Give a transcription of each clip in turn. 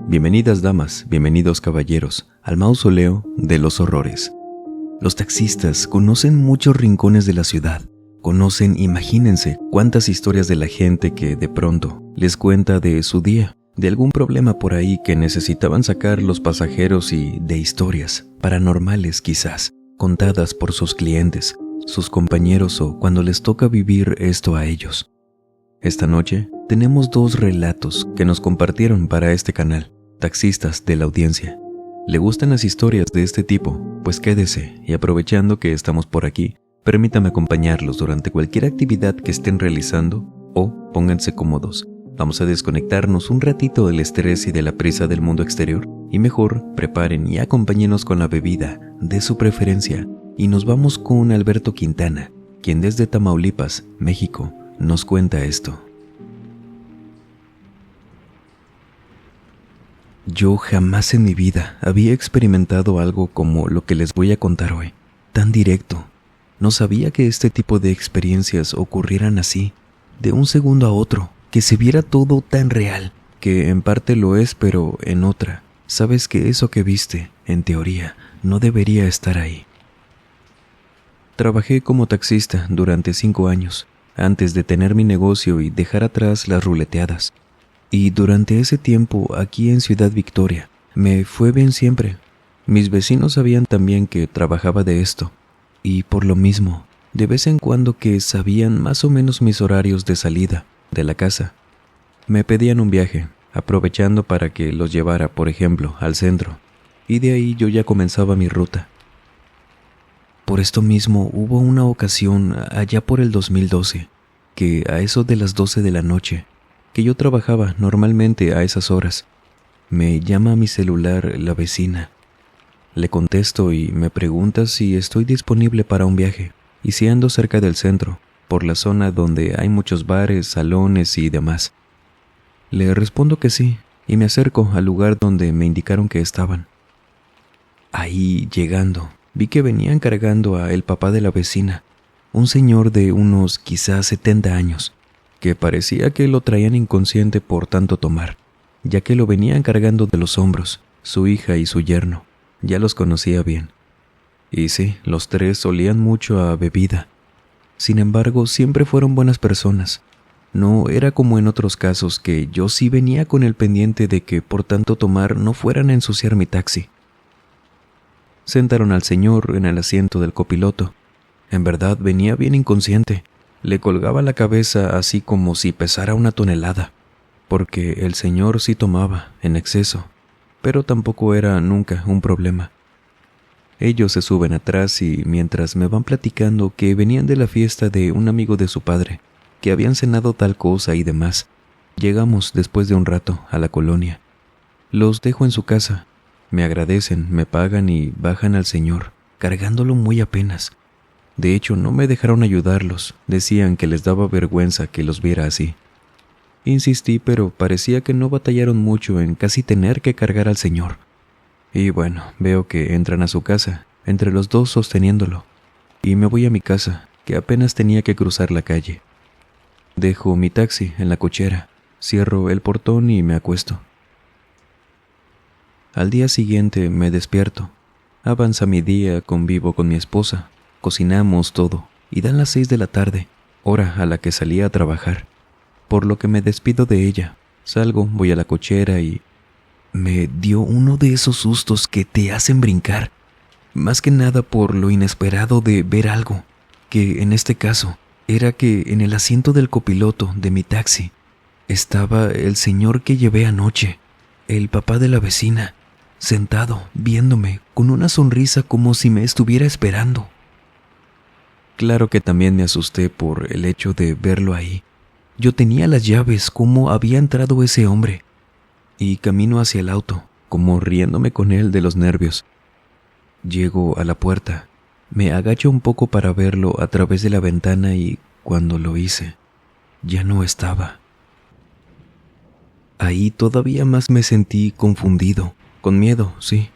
Bienvenidas damas, bienvenidos caballeros, al mausoleo de los horrores. Los taxistas conocen muchos rincones de la ciudad. Conocen, imagínense, cuántas historias de la gente que de pronto les cuenta de su día, de algún problema por ahí que necesitaban sacar los pasajeros y de historias paranormales quizás, contadas por sus clientes, sus compañeros o cuando les toca vivir esto a ellos. Esta noche tenemos 2 relatos que nos compartieron para este canal, taxistas de la audiencia. ¿Le gustan las historias de este tipo? Pues quédese y aprovechando que estamos por aquí, permítame acompañarlos durante cualquier actividad que estén realizando o pónganse cómodos. Vamos a desconectarnos un ratito del estrés y de la prisa del mundo exterior y mejor preparen y acompáñenos con la bebida de su preferencia y nos vamos con Alberto Quintana, quien desde Tamaulipas, México, nos cuenta esto. Yo jamás en mi vida había experimentado algo como lo que les voy a contar hoy, tan directo. No sabía que este tipo de experiencias ocurrieran así, de un segundo a otro, que se viera todo tan real, que en parte lo es, pero en otra, sabes que eso que viste, en teoría, no debería estar ahí. Trabajé como taxista durante 5 años, antes de tener mi negocio y dejar atrás las ruleteadas. Y durante ese tiempo, aquí en Ciudad Victoria, me fue bien siempre. Mis vecinos sabían también que trabajaba de esto, y por lo mismo, de vez en cuando que sabían más o menos mis horarios de salida de la casa, me pedían un viaje, aprovechando para que los llevara, por ejemplo, al centro, y de ahí yo ya comenzaba mi ruta. Por esto mismo hubo una ocasión allá por el 2012, que a eso de las 12 de la noche, que yo trabajaba normalmente a esas horas, me llama a mi celular la vecina. Le contesto y me pregunta si estoy disponible para un viaje, y si ando cerca del centro, por la zona donde hay muchos bares, salones y demás. Le respondo que sí, y me acerco al lugar donde me indicaron que estaban. Ahí, llegando, vi que venían cargando a el papá de la vecina, un señor de unos quizás 70 años, que parecía que lo traían inconsciente por tanto tomar, ya que lo venían cargando de los hombros, su hija y su yerno. Ya los conocía bien. Y sí, los 3 olían mucho a bebida. Sin embargo, siempre fueron buenas personas. No era como en otros casos que yo sí venía con el pendiente de que por tanto tomar no fueran a ensuciar mi taxi. Sentaron al señor en el asiento del copiloto. En verdad venía bien inconsciente. Le colgaba la cabeza así como si pesara 1 tonelada, porque el señor sí tomaba en exceso, pero tampoco era nunca un problema. Ellos se suben atrás y mientras me van platicando que venían de la fiesta de un amigo de su padre, que habían cenado tal cosa y demás, llegamos después de un rato a la colonia. Los dejo en su casa, me agradecen, me pagan y bajan al señor, cargándolo muy apenas. De hecho, no me dejaron ayudarlos, decían que les daba vergüenza que los viera así. Insistí, pero parecía que no batallaron mucho en casi tener que cargar al señor. Y bueno, veo que entran a su casa, entre los 2 sosteniéndolo, y me voy a mi casa, que apenas tenía que cruzar la calle. Dejo mi taxi en la cochera, cierro el portón y me acuesto. Al día siguiente me despierto, avanza mi día, convivo con mi esposa, cocinamos todo, y dan las 6 de la tarde, hora a la que salía a trabajar. Por lo que me despido de ella, salgo, voy a la cochera y me dio uno de esos sustos que te hacen brincar, más que nada por lo inesperado de ver algo, que en este caso era que en el asiento del copiloto de mi taxi estaba el señor que llevé anoche, el papá de la vecina, sentado, viéndome, con una sonrisa como si me estuviera esperando. Claro que también me asusté por el hecho de verlo ahí. Yo tenía las llaves, cómo había entrado ese hombre, y camino hacia el auto, como riéndome con él de los nervios. Llego a la puerta, me agacho un poco para verlo a través de la ventana y, cuando lo hice, ya no estaba. Ahí todavía más me sentí confundido, con miedo, sí,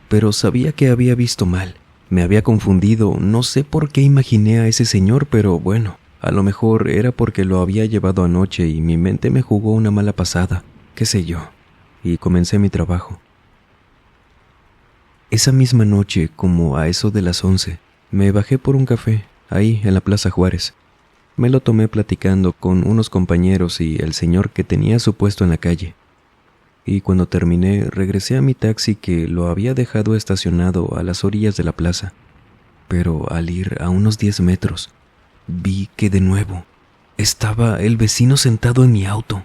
pero sabía que había visto mal. Me había confundido, no sé por qué imaginé a ese señor, pero bueno, a lo mejor era porque lo había llevado anoche y mi mente me jugó una mala pasada, qué sé yo. y comencé mi trabajo. Esa misma noche, como a eso de las 11, me bajé por un café, ahí en la Plaza Juárez. Me lo tomé platicando con unos compañeros y el señor que tenía su puesto en la calle. Y cuando terminé, regresé a mi taxi que lo había dejado estacionado a las orillas de la plaza. Pero al ir a unos 10 metros, vi que de nuevo estaba el vecino sentado en mi auto.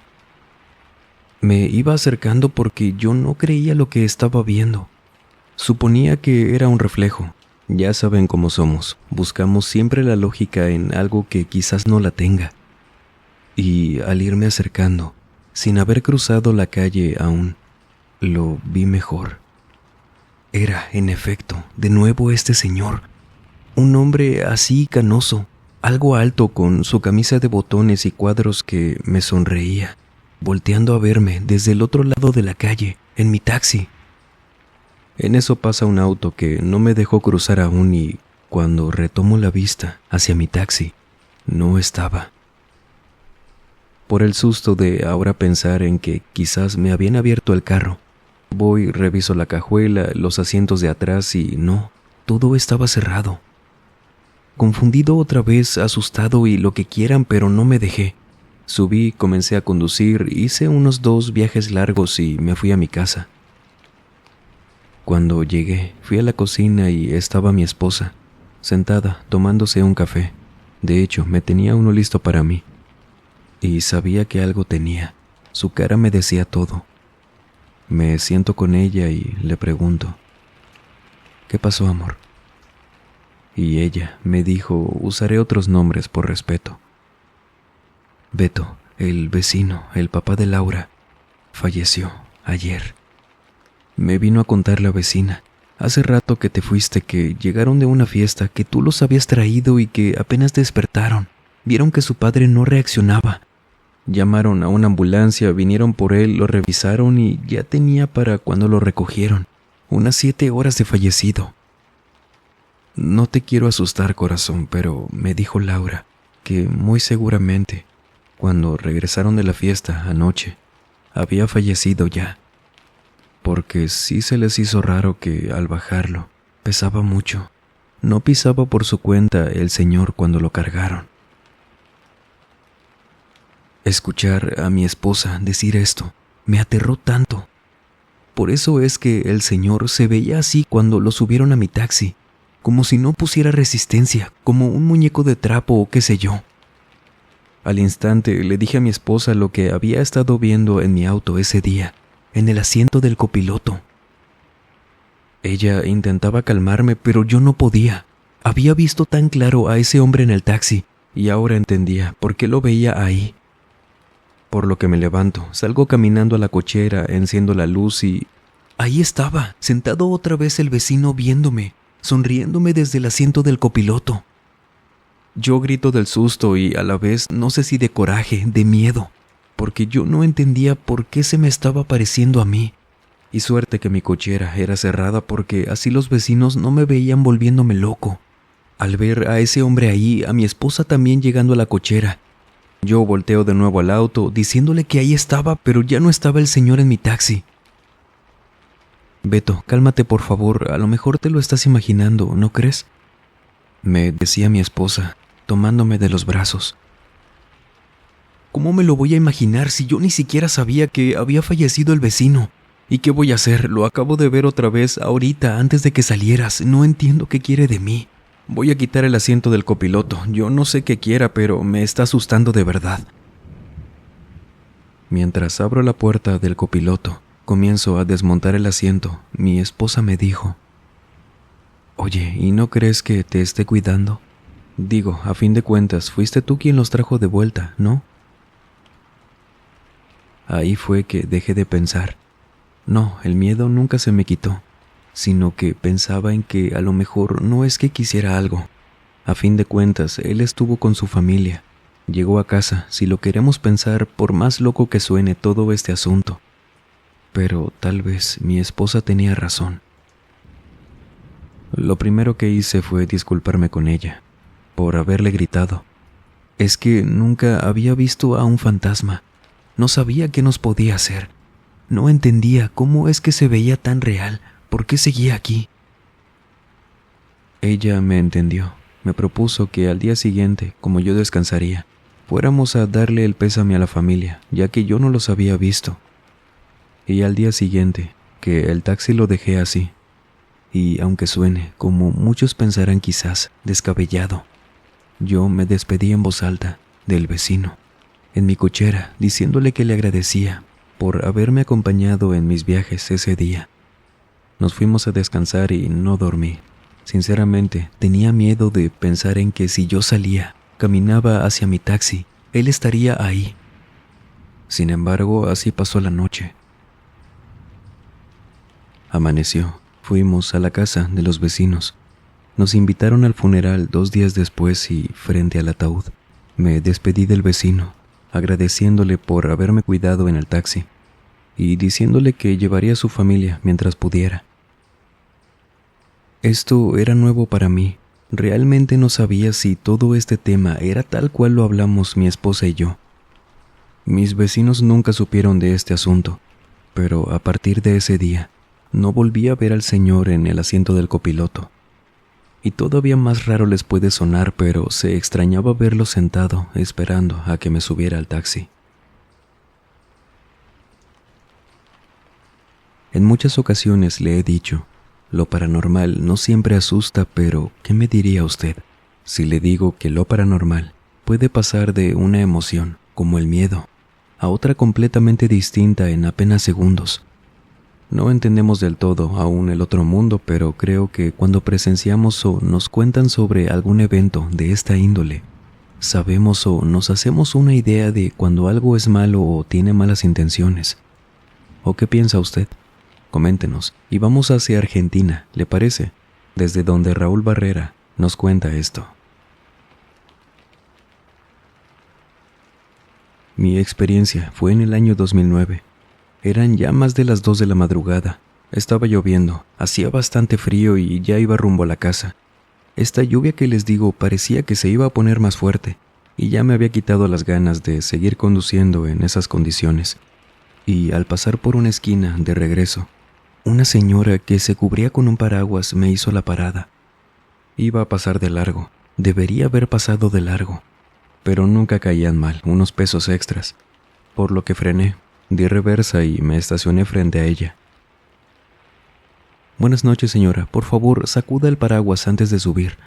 Me iba acercando porque yo no creía lo que estaba viendo. Suponía que era un reflejo. Ya saben cómo somos, buscamos siempre la lógica en algo que quizás no la tenga. Y al irme acercando, sin haber cruzado la calle aún, lo vi mejor. Era, en efecto, de nuevo este señor, un hombre así canoso, algo alto con su camisa de botones y cuadros que me sonreía, volteando a verme desde el otro lado de la calle, en mi taxi. En eso pasa un auto que no me dejó cruzar aún y cuando retomo la vista hacia mi taxi, no estaba. Por el susto de ahora pensar en que quizás me habían abierto el carro, voy, reviso la cajuela, los asientos de atrás y no, todo estaba cerrado. Confundido otra vez, asustado y lo que quieran, pero no me dejé. Subí, comencé a conducir, hice unos 2 viajes largos y me fui a mi casa. Cuando llegué, fui a la cocina y estaba mi esposa, sentada, tomándose un café. De hecho, me tenía uno listo para mí. Y sabía que algo tenía. Su cara me decía todo. Me siento con ella y le pregunto, ¿qué pasó, amor? Y ella me dijo, usaré otros nombres por respeto. Beto, el vecino, el papá de Laura, falleció ayer. Me vino a contar la vecina. Hace rato que te fuiste, que llegaron de una fiesta, que tú los habías traído y que apenas despertaron. Vieron que su padre no reaccionaba. Llamaron a una ambulancia, vinieron por él, lo revisaron y ya tenía para cuando lo recogieron. Unas 7 horas de fallecido. No te quiero asustar, corazón, pero me dijo Laura que muy seguramente, cuando regresaron de la fiesta anoche, había fallecido ya. Porque sí se les hizo raro que al bajarlo pesaba mucho. No pisaba por su cuenta el señor cuando lo cargaron. Escuchar a mi esposa decir esto me aterró tanto. Por eso es que el señor se veía así cuando lo subieron a mi taxi, como si no pusiera resistencia, como un muñeco de trapo o qué sé yo. Al instante le dije a mi esposa lo que había estado viendo en mi auto ese día, en el asiento del copiloto. Ella intentaba calmarme, pero yo no podía. Había visto tan claro a ese hombre en el taxi, y ahora entendía por qué lo veía ahí. Por lo que me levanto, salgo caminando a la cochera, enciendo la luz y... ahí estaba, sentado otra vez el vecino viéndome, sonriéndome desde el asiento del copiloto. Yo grito del susto y a la vez no sé si de coraje, de miedo, porque yo no entendía por qué se me estaba pareciendo a mí. Y suerte que mi cochera era cerrada porque así los vecinos no me veían volviéndome loco. Al ver a ese hombre ahí, a mi esposa también llegando a la cochera, yo volteo de nuevo al auto diciéndole que ahí estaba, pero ya no estaba el señor en mi taxi. Beto, cálmate por favor, a lo mejor te lo estás imaginando, ¿no crees? Me decía mi esposa, tomándome de los brazos. ¿Cómo me lo voy a imaginar si yo ni siquiera sabía que había fallecido el vecino? ¿Y qué voy a hacer? Lo acabo de ver otra vez ahorita antes de que salieras. No entiendo qué quiere de mí. Voy a quitar el asiento del copiloto. Yo no sé qué quiera, pero me está asustando de verdad. Mientras abro la puerta del copiloto, comienzo a desmontar el asiento. Mi esposa me dijo, «Oye, ¿y no crees que te esté cuidando? Digo, a fin de cuentas, fuiste tú quien los trajo de vuelta, ¿no?» Ahí fue que dejé de pensar. No, el miedo nunca se me quitó, sino que pensaba en que a lo mejor no es que quisiera algo. A fin de cuentas, él estuvo con su familia. Llegó a casa, si lo queremos pensar, por más loco que suene todo este asunto. Pero tal vez mi esposa tenía razón. Lo primero que hice fue disculparme con ella, por haberle gritado. Es que nunca había visto a un fantasma. No sabía qué nos podía hacer. No entendía cómo es que se veía tan real. ¿Por qué seguía aquí? Ella me entendió. Me propuso que al día siguiente, como yo descansaría, fuéramos a darle el pésame a la familia, ya que yo no los había visto. Y al día siguiente, que el taxi lo dejé así. Y aunque suene, como muchos pensarán quizás, descabellado, yo me despedí en voz alta del vecino, en mi cochera, diciéndole que le agradecía por haberme acompañado en mis viajes ese día. Nos fuimos a descansar y no dormí. Sinceramente, tenía miedo de pensar en que si yo salía, caminaba hacia mi taxi, él estaría ahí. Sin embargo, así pasó la noche. Amaneció. Fuimos a la casa de los vecinos. Nos invitaron al funeral 2 días después y, frente al ataúd, me despedí del vecino, agradeciéndole por haberme cuidado en el taxi y diciéndole que llevaría a su familia mientras pudiera. Esto era nuevo para mí. Realmente no sabía si todo este tema era tal cual lo hablamos mi esposa y yo. Mis vecinos nunca supieron de este asunto, pero a partir de ese día, no volví a ver al señor en el asiento del copiloto. Y todavía más raro les puede sonar, pero se extrañaba verlo sentado, esperando a que me subiera al taxi. En muchas ocasiones le he dicho, lo paranormal no siempre asusta, pero ¿qué me diría usted si le digo que lo paranormal puede pasar de una emoción, como el miedo, a otra completamente distinta en apenas segundos? No entendemos del todo aún el otro mundo, pero creo que cuando presenciamos o nos cuentan sobre algún evento de esta índole, sabemos o nos hacemos una idea de cuando algo es malo o tiene malas intenciones. ¿O qué piensa usted? Coméntenos y vamos hacia Argentina, ¿le parece? Desde donde Raúl Barrera nos cuenta esto. Mi experiencia fue en el año 2009. Eran ya más de las 2 de la madrugada. Estaba lloviendo, hacía bastante frío y ya iba rumbo a la casa. Esta lluvia que les digo parecía que se iba a poner más fuerte y ya me había quitado las ganas de seguir conduciendo en esas condiciones. Y al pasar por una esquina de regreso, una señora que se cubría con un paraguas me hizo la parada. Iba a pasar de largo, debería haber pasado de largo, pero nunca caían mal, unos pesos extras, por lo que frené. Di reversa y me estacioné frente a ella. «Buenas noches, señora. Por favor, sacuda el paraguas antes de subir»,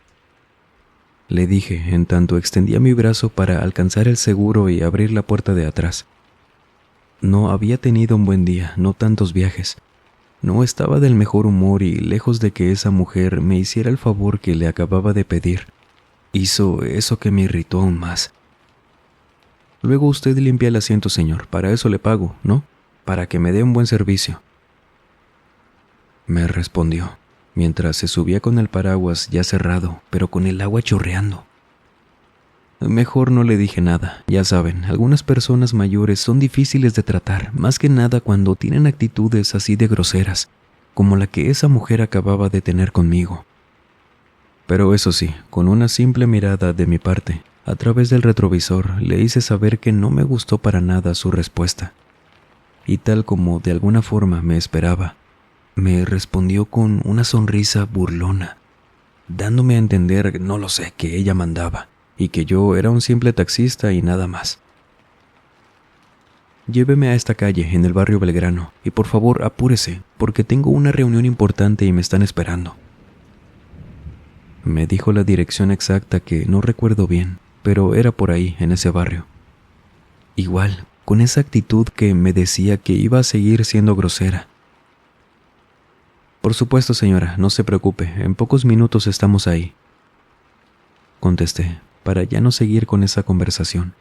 le dije en tanto extendía mi brazo para alcanzar el seguro y abrir la puerta de atrás. No había tenido un buen día, no tantos viajes. No estaba del mejor humor y lejos de que esa mujer me hiciera el favor que le acababa de pedir, hizo eso que me irritó aún más. «Luego usted limpia el asiento, señor. Para eso le pago, ¿no? Para que me dé un buen servicio», me respondió, mientras se subía con el paraguas ya cerrado, pero con el agua chorreando. Mejor no le dije nada. Ya saben, algunas personas mayores son difíciles de tratar, más que nada cuando tienen actitudes así de groseras, como la que esa mujer acababa de tener conmigo. Pero eso sí, con una simple mirada de mi parte, a través del retrovisor, le hice saber que no me gustó para nada su respuesta. Y tal como de alguna forma me esperaba, me respondió con una sonrisa burlona, dándome a entender, no lo sé, que ella mandaba, y que yo era un simple taxista y nada más. «Lléveme a esta calle, en el barrio Belgrano, y por favor apúrese, porque tengo una reunión importante y me están esperando». Me dijo la dirección exacta que no recuerdo bien, pero era por ahí, en ese barrio. Igual, con esa actitud que me decía que iba a seguir siendo grosera. «Por supuesto, señora, no se preocupe, en pocos minutos estamos ahí», contesté, para ya no seguir con esa conversación.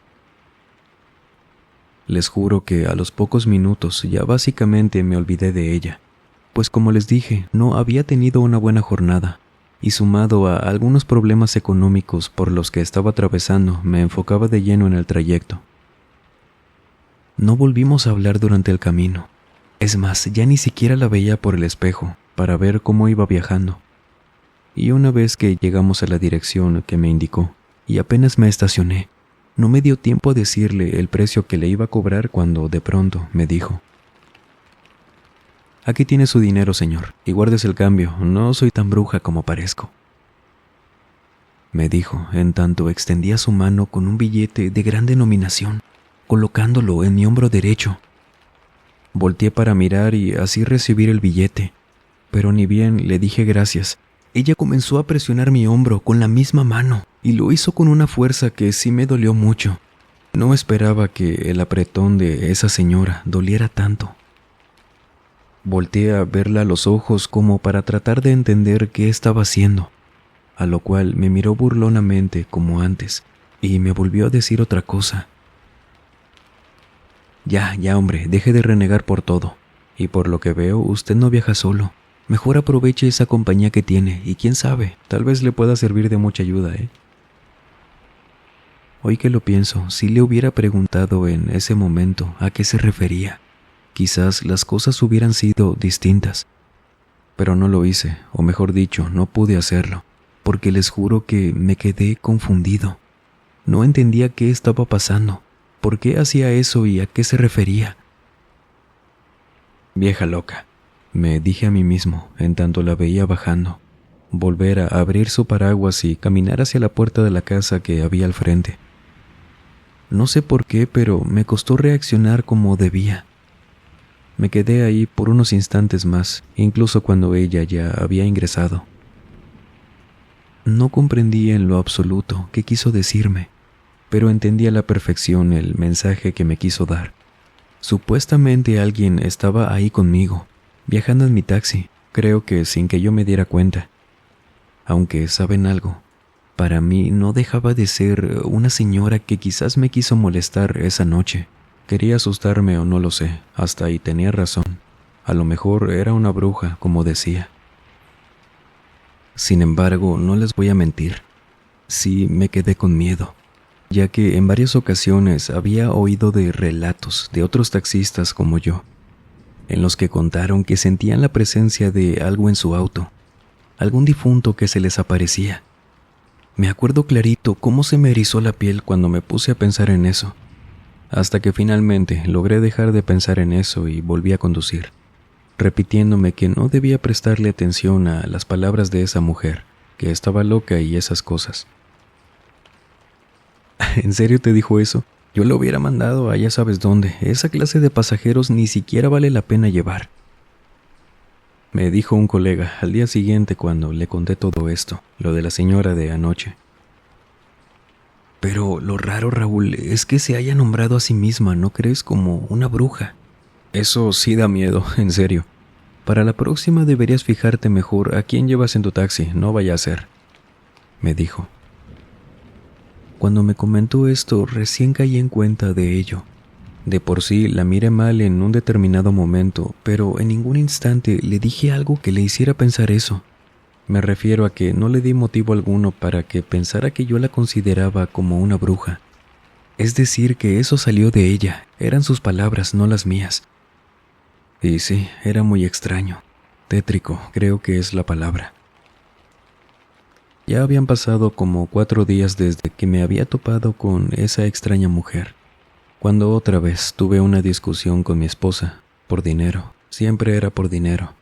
Les juro que a los pocos minutos ya básicamente me olvidé de ella, pues como les dije, no había tenido una buena jornada, y sumado a algunos problemas económicos por los que estaba atravesando, me enfocaba de lleno en el trayecto. No volvimos a hablar durante el camino. Es más, ya ni siquiera la veía por el espejo para ver cómo iba viajando. Y una vez que llegamos a la dirección que me indicó, y apenas me estacioné, no me dio tiempo a decirle el precio que le iba a cobrar cuando de pronto me dijo: Aquí tiene su dinero, señor, y guárdese el cambio. No soy tan bruja como parezco», me dijo, en tanto extendía su mano con un billete de gran denominación, colocándolo en mi hombro derecho. Volteé para mirar y así recibir el billete, pero ni bien le dije gracias. Ella comenzó a presionar mi hombro con la misma mano y lo hizo con una fuerza que sí me dolió mucho. No esperaba que el apretón de esa señora doliera tanto. Volteé a verla a los ojos como para tratar de entender qué estaba haciendo, a lo cual me miró burlonamente como antes y me volvió a decir otra cosa. Ya, hombre, deje de renegar por todo. Y por lo que veo, usted no viaja solo. Mejor aproveche esa compañía que tiene y quién sabe, tal vez le pueda servir de mucha ayuda, ¿eh? Hoy que lo pienso, si le hubiera preguntado en ese momento a qué se refería, quizás las cosas hubieran sido distintas. Pero no lo hice, o mejor dicho, no pude hacerlo, porque les juro que me quedé confundido. No entendía qué estaba pasando, por qué hacía eso y a qué se refería. «Vieja loca», me dije a mí mismo en tanto la veía bajando, volver a abrir su paraguas y caminar hacia la puerta de la casa que había al frente. No sé por qué, pero me costó reaccionar como debía. Me quedé ahí por unos instantes más, incluso cuando ella ya había ingresado. No comprendí en lo absoluto qué quiso decirme, pero entendí a la perfección el mensaje que me quiso dar. Supuestamente alguien estaba ahí conmigo, viajando en mi taxi, creo que sin que yo me diera cuenta. Aunque, ¿saben algo? Para mí no dejaba de ser una señora que quizás me quiso molestar esa noche. Quería asustarme o no lo sé, hasta ahí tenía razón. A lo mejor era una bruja, como decía. Sin embargo, no les voy a mentir. Sí me quedé con miedo, ya que en varias ocasiones había oído de relatos de otros taxistas como yo, en los que contaron que sentían la presencia de algo en su auto, algún difunto que se les aparecía. Me acuerdo clarito cómo se me erizó la piel cuando me puse a pensar en eso, hasta que finalmente logré dejar de pensar en eso y volví a conducir, repitiéndome que no debía prestarle atención a las palabras de esa mujer, que estaba loca y esas cosas. ¿En serio te dijo eso? Yo lo hubiera mandado a ya sabes dónde. Esa clase de pasajeros ni siquiera vale la pena llevar. Me dijo un colega al día siguiente cuando le conté todo esto, lo de la señora de anoche. Pero lo raro, Raúl, es que se haya nombrado a sí misma, ¿no crees? Como una bruja. Eso sí da miedo, en serio. Para la próxima deberías fijarte mejor a quién llevas en tu taxi, no vaya a ser, me dijo. Cuando me comentó esto, recién caí en cuenta de ello. De por sí la miré mal en un determinado momento, pero en ningún instante le dije algo que le hiciera pensar eso. Me refiero a que no le di motivo alguno para que pensara que yo la consideraba como una bruja. Es decir, que eso salió de ella, eran sus palabras, no las mías. Y sí, era muy extraño. Tétrico, creo que es la palabra. Ya habían pasado como 4 días desde que me había topado con esa extraña mujer, cuando otra vez tuve una discusión con mi esposa, por dinero, siempre era por dinero,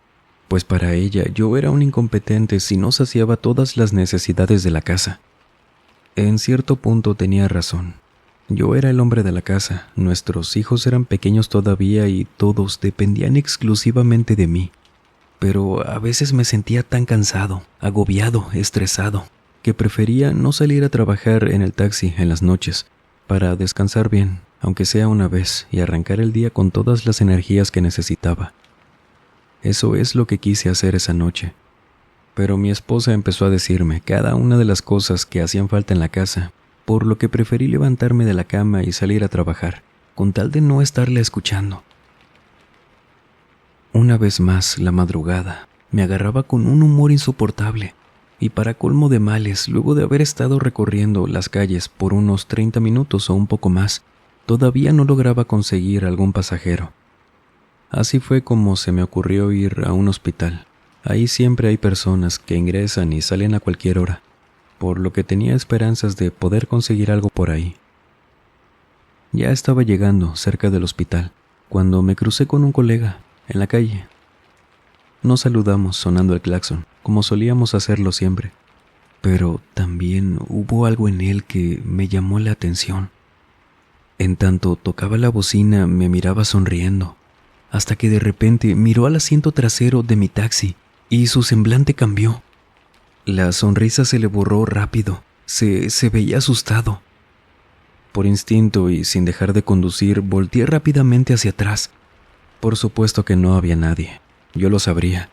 pues para ella yo era un incompetente si no saciaba todas las necesidades de la casa. En cierto punto tenía razón. Yo era el hombre de la casa, nuestros hijos eran pequeños todavía y todos dependían exclusivamente de mí. Pero a veces me sentía tan cansado, agobiado, estresado, que prefería no salir a trabajar en el taxi en las noches, para descansar bien, aunque sea una vez, y arrancar el día con todas las energías que necesitaba. Eso es lo que quise hacer esa noche. Pero mi esposa empezó a decirme cada una de las cosas que hacían falta en la casa, por lo que preferí levantarme de la cama y salir a trabajar, con tal de no estarle escuchando. Una vez más, la madrugada me agarraba con un humor insoportable, y para colmo de males, luego de haber estado recorriendo las calles por unos 30 minutos o un poco más, todavía no lograba conseguir algún pasajero. Así fue como se me ocurrió ir a un hospital. Ahí siempre hay personas que ingresan y salen a cualquier hora, por lo que tenía esperanzas de poder conseguir algo por ahí. Ya estaba llegando cerca del hospital, cuando me crucé con un colega en la calle. Nos saludamos sonando el claxon, como solíamos hacerlo siempre. Pero también hubo algo en él que me llamó la atención. En tanto tocaba la bocina, me miraba sonriendo, hasta que de repente miró al asiento trasero de mi taxi y su semblante cambió. La sonrisa se le borró rápido, se veía asustado. Por instinto y sin dejar de conducir, volteé rápidamente hacia atrás. Por supuesto que no había nadie, yo lo sabría,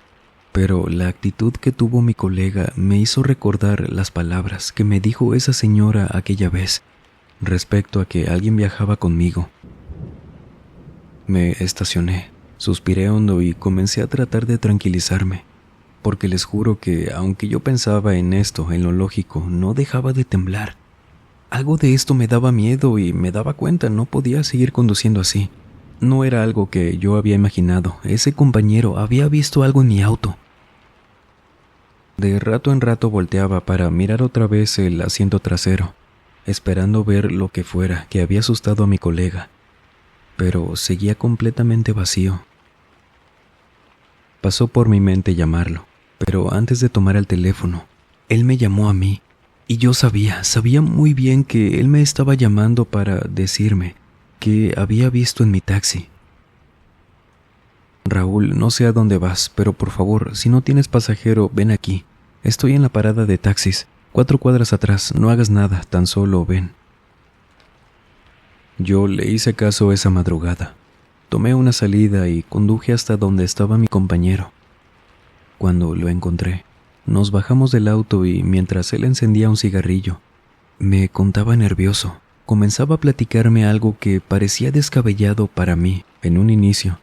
pero la actitud que tuvo mi colega me hizo recordar las palabras que me dijo esa señora aquella vez, respecto a que alguien viajaba conmigo. Me estacioné, suspiré hondo y comencé a tratar de tranquilizarme, porque les juro que, aunque yo pensaba en esto, en lo lógico, no dejaba de temblar. Algo de esto me daba miedo y me daba cuenta, no podía seguir conduciendo así. No era algo que yo había imaginado, ese compañero había visto algo en mi auto. De rato en rato volteaba para mirar otra vez el asiento trasero, esperando ver lo que fuera que había asustado a mi colega, pero seguía completamente vacío. Pasó por mi mente llamarlo, pero antes de tomar el teléfono, él me llamó a mí, y yo sabía muy bien que él me estaba llamando para decirme que había visto en mi taxi. Raúl, no sé a dónde vas, pero por favor, si no tienes pasajero, ven aquí. Estoy en la parada de taxis, 4 cuadras atrás, no hagas nada, tan solo ven. Yo le hice caso esa madrugada. Tomé una salida y conduje hasta donde estaba mi compañero. Cuando lo encontré, nos bajamos del auto y mientras él encendía un cigarrillo, me contaba nervioso. Comenzaba a platicarme algo que parecía descabellado para mí en un inicio,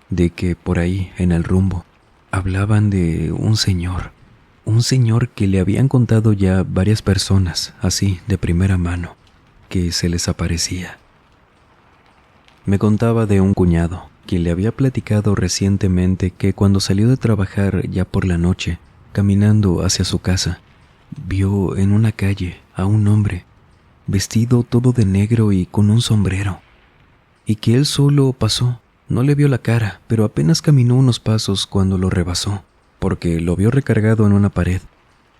de que por ahí, en el rumbo, hablaban de un señor que le habían contado ya varias personas, así de primera mano, que se les aparecía. Me contaba de un cuñado, quien le había platicado recientemente que cuando salió de trabajar ya por la noche, caminando hacia su casa, vio en una calle a un hombre, vestido todo de negro y con un sombrero, y que él solo pasó, no le vio la cara, pero apenas caminó unos pasos cuando lo rebasó, porque lo vio recargado en una pared,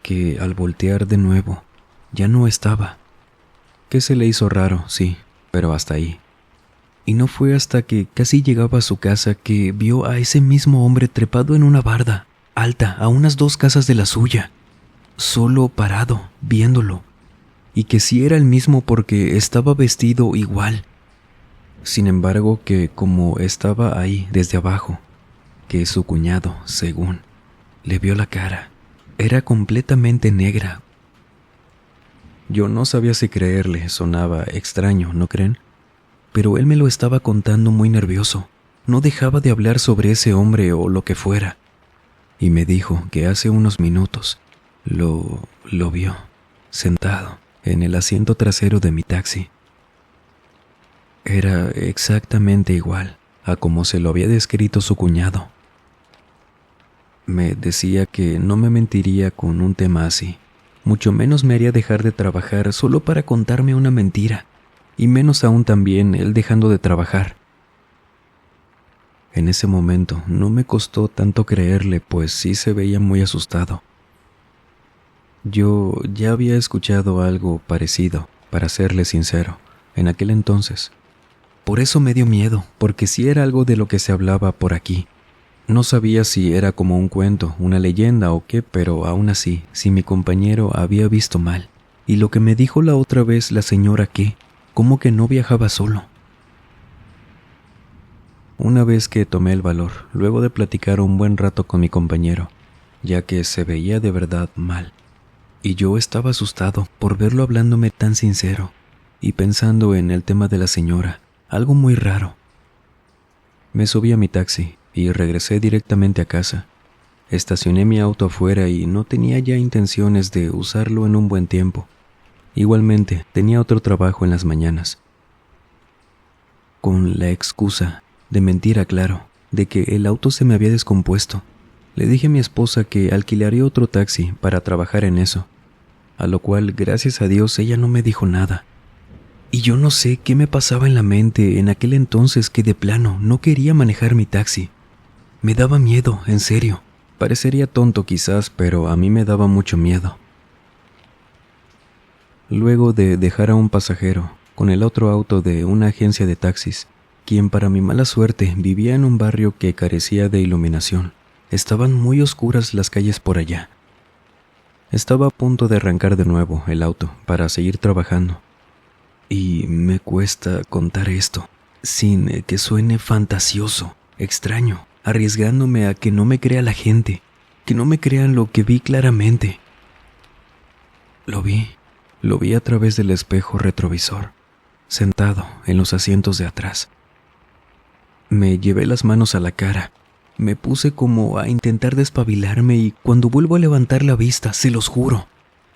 que al voltear de nuevo, ya no estaba. Que se le hizo raro, sí, pero hasta ahí. Y no fue hasta que casi llegaba a su casa que vio a ese mismo hombre trepado en una barda, alta, a unas 2 casas de la suya, solo parado, viéndolo, y que sí era el mismo porque estaba vestido igual. Sin embargo, que como estaba ahí desde abajo, que su cuñado, según, le vio la cara, era completamente negra. Yo no sabía si creerle, sonaba extraño, ¿no creen? Pero él me lo estaba contando muy nervioso, no dejaba de hablar sobre ese hombre o lo que fuera, y me dijo que hace unos minutos lo vio, sentado en el asiento trasero de mi taxi. Era exactamente igual a como se lo había descrito su cuñado. Me decía que no me mentiría con un tema así, mucho menos me haría dejar de trabajar solo para contarme una mentira, y menos aún también él dejando de trabajar. En ese momento no me costó tanto creerle, pues sí se veía muy asustado. Yo ya había escuchado algo parecido, para serle sincero, en aquel entonces. Por eso me dio miedo, porque sí era algo de lo que se hablaba por aquí. No sabía si era como un cuento, una leyenda o qué, pero aún así, si mi compañero había visto mal. Y lo que me dijo la otra vez la señora que, ¿cómo que no viajaba solo? Una vez que tomé el valor, luego de platicar un buen rato con mi compañero, ya que se veía de verdad mal, y yo estaba asustado por verlo hablándome tan sincero, y pensando en el tema de la señora, algo muy raro. Me subí a mi taxi y regresé directamente a casa. Estacioné mi auto afuera y no tenía ya intenciones de usarlo en un buen tiempo. Igualmente, tenía otro trabajo en las mañanas. Con la excusa de mentira, claro, de que el auto se me había descompuesto, le dije a mi esposa que alquilaría otro taxi para trabajar en eso, a lo cual, gracias a Dios, ella no me dijo nada. Y yo no sé qué me pasaba en la mente en aquel entonces que de plano no quería manejar mi taxi. Me daba miedo, en serio. Parecería tonto quizás, pero a mí me daba mucho miedo. Luego de dejar a un pasajero con el otro auto de una agencia de taxis, quien para mi mala suerte vivía en un barrio que carecía de iluminación, estaban muy oscuras las calles por allá. Estaba a punto de arrancar de nuevo el auto para seguir trabajando. Y me cuesta contar esto, sin que suene fantasioso, extraño, arriesgándome a que no me crea la gente, que no me crean lo que vi claramente. Lo vi a través del espejo retrovisor, sentado en los asientos de atrás. Me llevé las manos a la cara, me puse como a intentar despabilarme y cuando vuelvo a levantar la vista, se los juro,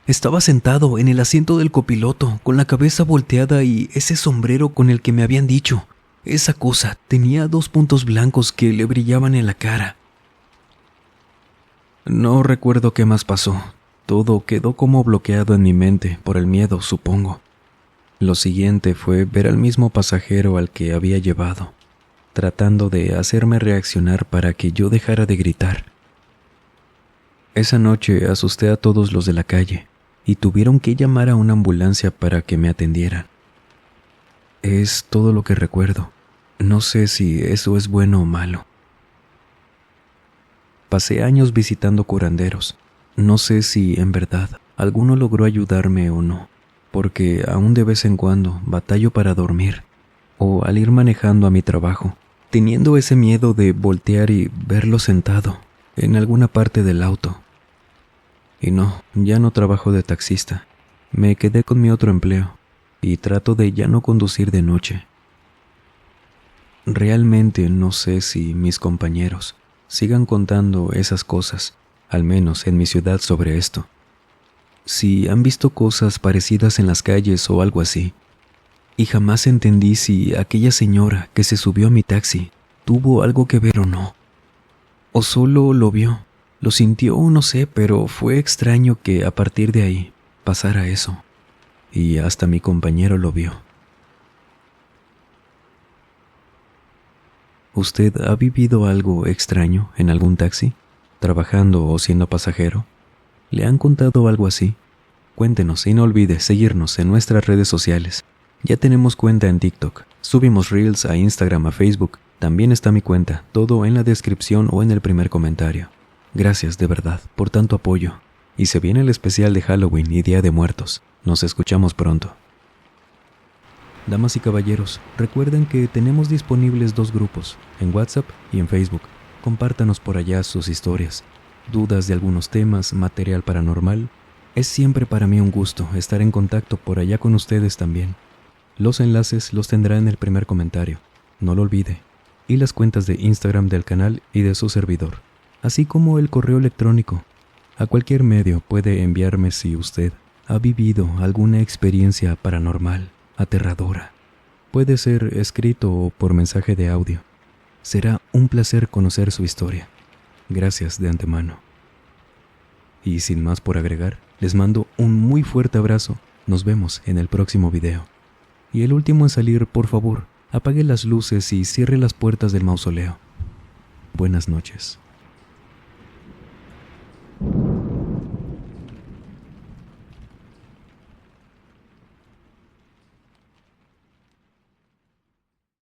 estaba sentado en el asiento del copiloto, con la cabeza volteada y ese sombrero con el que me habían dicho. Esa cosa tenía 2 puntos blancos que le brillaban en la cara. No recuerdo qué más pasó. Todo quedó como bloqueado en mi mente por el miedo, supongo. Lo siguiente fue ver al mismo pasajero al que había llevado, tratando de hacerme reaccionar para que yo dejara de gritar. Esa noche asusté a todos los de la calle y tuvieron que llamar a una ambulancia para que me atendieran. Es todo lo que recuerdo. No sé si eso es bueno o malo. Pasé años visitando curanderos. No sé si, en verdad, alguno logró ayudarme o no, porque aún de vez en cuando batallo para dormir, o al ir manejando a mi trabajo, teniendo ese miedo de voltear y verlo sentado en alguna parte del auto. Y no, ya no trabajo de taxista. Me quedé con mi otro empleo, y trato de ya no conducir de noche. Realmente no sé si mis compañeros sigan contando esas cosas, al menos en mi ciudad, sobre esto. Si han visto cosas parecidas en las calles o algo así. Y jamás entendí si aquella señora que se subió a mi taxi tuvo algo que ver o no. O solo lo vio, lo sintió o no sé, pero fue extraño que a partir de ahí pasara eso. Y hasta mi compañero lo vio. ¿Usted ha vivido algo extraño en algún taxi, trabajando o siendo pasajero? ¿Le han contado algo así? Cuéntenos y no olvide seguirnos en nuestras redes sociales. Ya tenemos cuenta en TikTok, subimos Reels a Instagram, a Facebook. También está mi cuenta, todo en la descripción o en el primer comentario. Gracias de verdad por tanto apoyo. Y se viene el especial de Halloween y Día de Muertos. Nos escuchamos pronto. Damas y caballeros, recuerden que tenemos disponibles 2 grupos, en WhatsApp y en Facebook. Compártanos por allá sus historias, dudas de algunos temas, material paranormal. Es siempre para mí un gusto estar en contacto por allá con ustedes también. Los enlaces los tendrá en el primer comentario, no lo olvide, y las cuentas de Instagram del canal y de su servidor, así como el correo electrónico. A cualquier medio puede enviarme si usted ha vivido alguna experiencia paranormal, aterradora. Puede ser escrito o por mensaje de audio. Será un placer conocer su historia. Gracias de antemano. Y sin más por agregar, les mando un muy fuerte abrazo. Nos vemos en el próximo video. Y el último en salir, por favor, apague las luces y cierre las puertas del mausoleo. Buenas noches.